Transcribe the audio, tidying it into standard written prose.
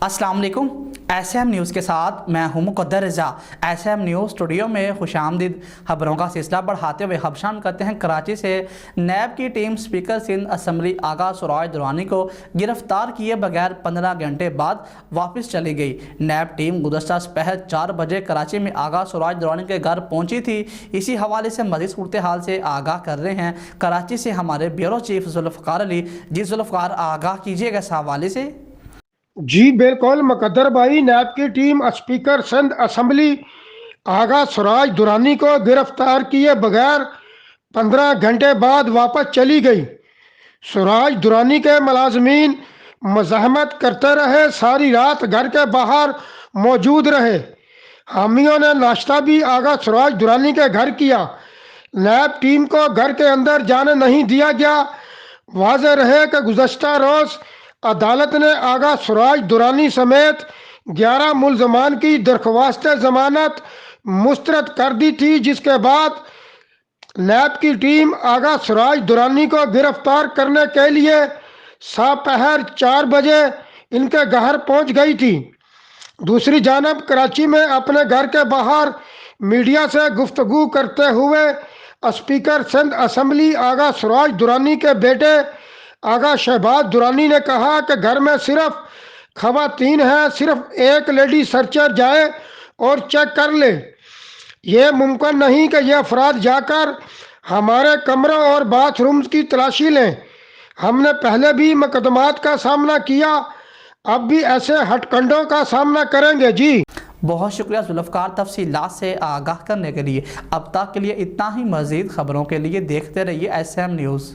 अस्सलाम वालेकुम। SM news के साथ मैं हूं मुक़द्दर रज़ा। SM न्यूज़ स्टूडियो में खुशामदीद। खबरों का सिलसिला बढ़ाते हुए खबशान करते हैं कराची से। नैब की टीम स्पीकर सिंध असम्बली आगा सुराज दुरानी को गिरफ्तार किए बगैर 15 घंटे बाद वापस चली गई। नैब टीम गुज़श्ता दोपहर 4 बजे कराची में आगा सुराज दुरानी के घर पहुंची थी। इसी हवाले से मज़ीद सूरत हाल से आगाह कर रहे हैं कराची से हमारे ब्यूरो चीफ जुल्फ़कार अली। जी जुल्फ़कार, आगाह कीजिएगा इस हवाले से। जी बिल्कुल मुकद्दर भाई, नैब की टीम स्पीकर सिंध असम्बली आगा सुराज दुरानी को गिरफ्तार किए बगैर 15 घंटे बाद वापस चली गई। सुराज दुरानी के मुलाजमीन मज़ाहमत करते रहे, सारी रात घर के बाहर मौजूद रहे। हामियों ने नाश्ता भी आगा सुराज दुरानी के घर किया। नैब टीम को घर के अंदर जाने नहीं दिया गया। वाज़ेह रहे कि गुज़श्ता रोज़ अदालत ने आगा सुराज दुरानी समेत 11 मुल्ज़मान की दरख्वास्त ज़मानत मुस्तरद कर दी थी, जिसके बाद नैब की टीम आगा सुराज दुरानी को गिरफ्तार करने के लिए दोपहर 4 बजे इनके घर पहुंच गई थी। दूसरी जानब कराची में अपने घर के बाहर मीडिया से गुफ्तगू करते हुए स्पीकर सिंध असम्बली आगा सुराज दुरानी के बेटे आगा शहबाज दुरानी ने कहा कि घर में सिर्फ खवातीन हैं, सिर्फ एक लेडी सर्चर जाए और चेक कर ले। ये मुमकिन नहीं कि ये अफराद जाकर हमारे कमरों और बाथरूम्स की तलाशी लें। हमने पहले भी मुकदमात का सामना किया, अब भी ऐसे हटकंडों का सामना करेंगे। जी बहुत शुक्रिया जुल्फ़कार तफसीलात से आगाह करने के लिए। अब तक के लिए इतना ही। मज़ीद खबरों के लिए देखते रहिए SM न्यूज़।